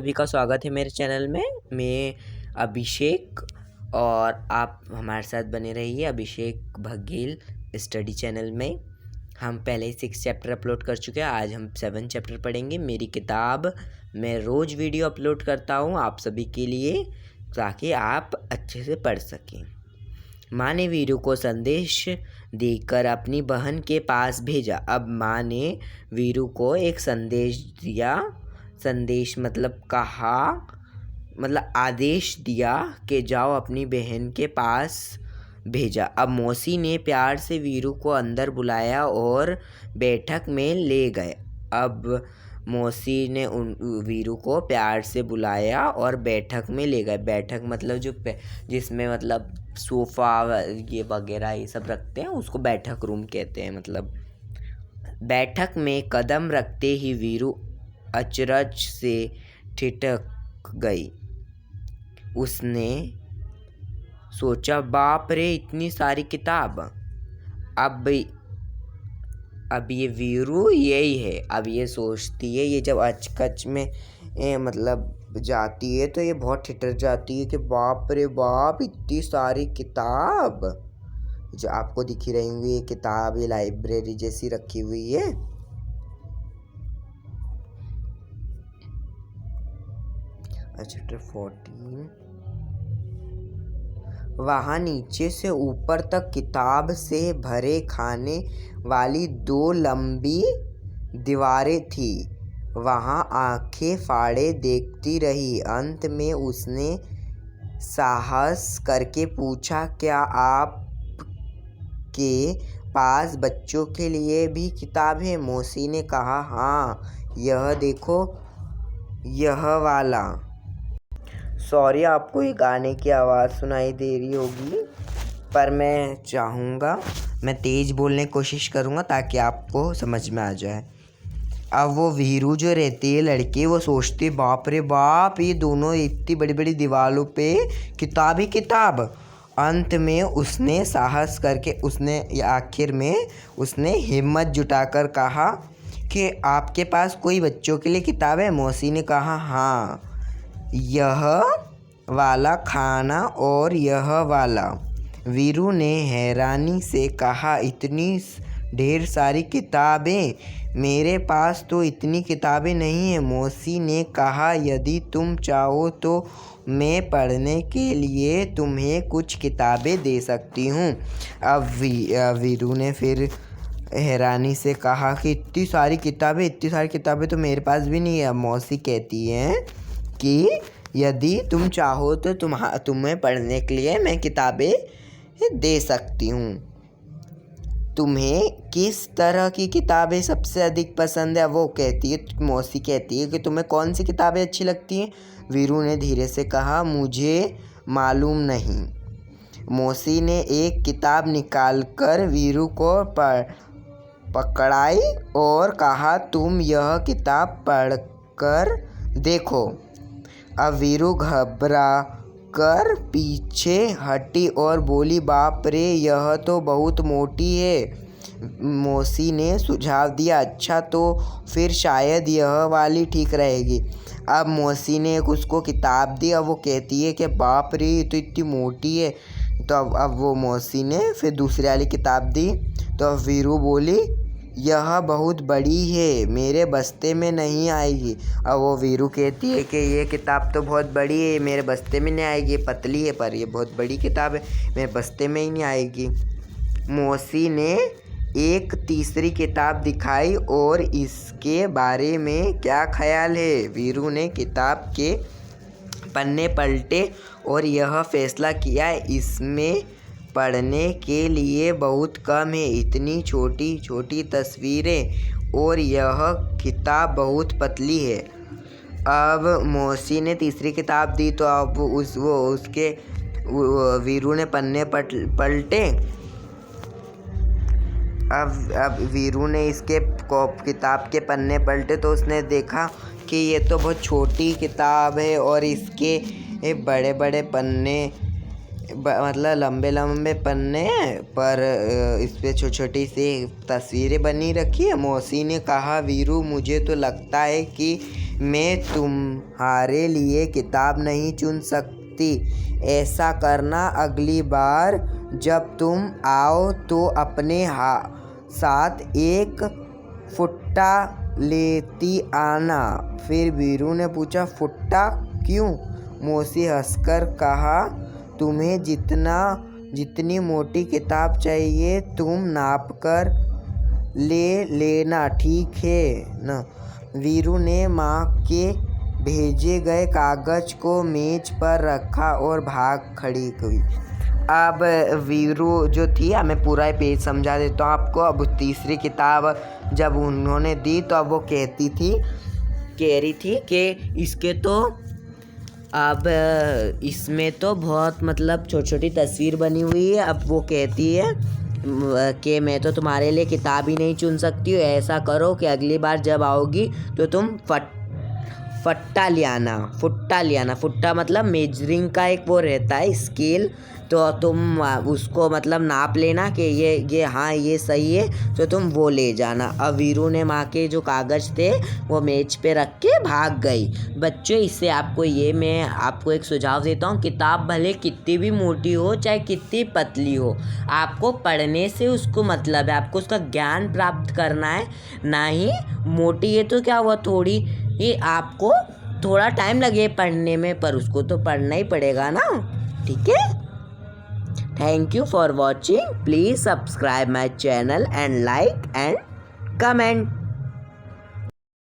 सभी का स्वागत है मेरे चैनल में। मैं अभिषेक और आप हमारे साथ बने रहिए अभिषेक बघेल स्टडी चैनल में। हम पहले ही 6 चैप्टर अपलोड कर चुके हैं। आज हम 7 चैप्टर पढ़ेंगे। मेरी किताब मैं रोज़ वीडियो अपलोड करता हूँ आप सभी के लिए, ताकि आप अच्छे से पढ़ सकें। माँ ने वीरू को संदेश देकर अपनी बहन के पास भेजा। अब माँ ने वीरू को एक संदेश दिया। संदेश मतलब आदेश दिया कि जाओ अपनी बहन के पास भेजा। अब मौसी ने प्यार से वीरू को अंदर बुलाया और बैठक में ले गए। अब मौसी ने वीरू को प्यार से बुलाया और बैठक में ले गए। बैठक मतलब जिसमें मतलब सोफ़ा ये वगैरह ये सब रखते हैं, उसको बैठक रूम कहते हैं। मतलब बैठक में कदम रखते ही वीरू अचरज से ठिठक गई। उसने सोचा, बाप रे, इतनी सारी किताब। अब ये वीरू यही है। अब ये सोचती है, ये जब अचकच में मतलब जाती है तो ये बहुत ठिठक जाती है कि बाप रे बाप, इतनी सारी किताब। जो आपको दिखी रही हुई ये किताब, ये लाइब्रेरी जैसी रखी हुई है। चैप्टर 14। वहाँ नीचे से ऊपर तक किताब से भरे खाने वाली 2 लंबी दीवारें थी। वहाँ आंखें फाड़े देखती रही। अंत में उसने साहस करके पूछा, क्या आपके पास बच्चों के लिए भी किताब है? मौसी ने कहा, हाँ, यह देखो, यह वाला। सॉरी, आपको ये गाने की आवाज़ सुनाई दे रही होगी, पर मैं चाहूँगा मैं तेज़ बोलने की कोशिश करूँगा ताकि आपको समझ में आ जाए। अब वो वीरू जो रहती है लड़की, वो सोचती, बाप रे बाप, ये दोनों इतनी बड़ी बड़ी दीवारों पे किताब ही किताब। अंत में उसने साहस करके आखिर में उसने हिम्मत जुटाकर कहा कि आपके पास कोई बच्चों के लिए किताब है? मौसी ने कहा, हाँ, यह वाला खाना और यह वाला। वीरू ने हैरानी से कहा, इतनी ढेर सारी किताबें? मेरे पास तो इतनी किताबें नहीं हैं। मौसी ने कहा, यदि तुम चाहो तो मैं पढ़ने के लिए तुम्हें कुछ किताबें दे सकती हूँ। अब वीरू ने फिर हैरानी से कहा कि इतनी सारी किताबें तो मेरे पास भी नहीं है। अब मौसी कहती हैं कि यदि तुम चाहो तो तुम्हें पढ़ने के लिए मैं किताबें दे सकती हूँ। तुम्हें किस तरह की किताबें सबसे अधिक पसंद है? मौसी कहती है कि तुम्हें कौन सी किताबें अच्छी लगती हैं? वीरू ने धीरे से कहा, मुझे मालूम नहीं। मौसी ने एक किताब निकालकर वीरू को पकड़ाई और कहा, तुम यह किताब पढ़कर देखो। अब वीरू घबरा कर पीछे हटी और बोली, बाप रे, यह तो बहुत मोटी है। मौसी ने सुझाव दिया, अच्छा, तो फिर शायद यह वाली ठीक रहेगी। अब मौसी ने उसको किताब दी। अब वो कहती है कि बाप रे, ये तो इतनी मोटी है। तो अब वो मौसी ने फिर दूसरी वाली किताब दी। तो अब वीरू बोली, यह बहुत बड़ी है, मेरे बस्ते में नहीं आएगी। अब वो वीरू कहती है कि ये किताब तो बहुत बड़ी है, मेरे बस्ते में नहीं आएगी। पतली है पर ये बहुत बड़ी किताब है, मेरे बस्ते में ही नहीं आएगी। मौसी ने एक तीसरी किताब दिखाई और इसके बारे में क्या ख्याल है? वीरू ने किताब के पन्ने पलटे और यह फैसला किया, इसमें पढ़ने के लिए बहुत कम है, इतनी छोटी छोटी तस्वीरें, और यह किताब बहुत पतली है। अब मौसी ने तीसरी किताब दी तो अब उसके वीरू ने पन्ने पलटे। अब वीरू ने इसके किताब के पन्ने पलटे तो उसने देखा कि ये तो बहुत छोटी किताब है और इसके बड़े बड़े पन्ने, मतलब लंबे लंबे पन्ने हैं, पर इस पे छोटी छोटी सी तस्वीरें बनी रखी है। मौसी ने कहा, वीरू, मुझे तो लगता है कि मैं तुम्हारे लिए किताब नहीं चुन सकती। ऐसा करना, अगली बार जब तुम आओ तो अपने साथ एक फुट्टा लेती आना। फिर वीरू ने पूछा, फुट्टा क्यों? मौसी हंसकर कहा, तुम्हें जितनी मोटी किताब चाहिए तुम नाप कर ले लेना, ठीक है न? वीरू ने माँ के भेजे गए कागज को मेज पर रखा और भाग खड़ी हुई। अब वीरू जो थी, मैं पूरा पेज समझा देता हूँ आपको। अब तीसरी किताब जब उन्होंने दी तो अब वो कह रही थी कि इसके तो अब इसमें तो बहुत मतलब छोटी छोटी तस्वीर बनी हुई है। अब वो कहती है कि मैं तो तुम्हारे लिए किताब ही नहीं चुन सकती हूँ। ऐसा करो कि अगली बार जब आओगी तो तुम फुट्टा ले आना। फुट्टा मतलब मेजरिंग का एक वो रहता है स्केल, तो तुम उसको मतलब नाप लेना कि ये हाँ ये सही है, तो तुम वो ले जाना। अब वीरू ने माँ के जो कागज़ थे वो मेज पे रख के भाग गई। बच्चों, इससे मैं आपको एक सुझाव देता हूँ, किताब भले कितनी भी मोटी हो चाहे कितनी पतली हो, आपको पढ़ने से उसको मतलब है, आपको उसका ज्ञान प्राप्त करना है, ना ही मोटी है तो क्या हुआ थोड़ी ये आपको थोड़ा टाइम लगे पढ़ने में, पर उसको तो पढ़ना ही पड़ेगा ना, ठीक है। Thank you for watching. Please subscribe my channel and like and comment.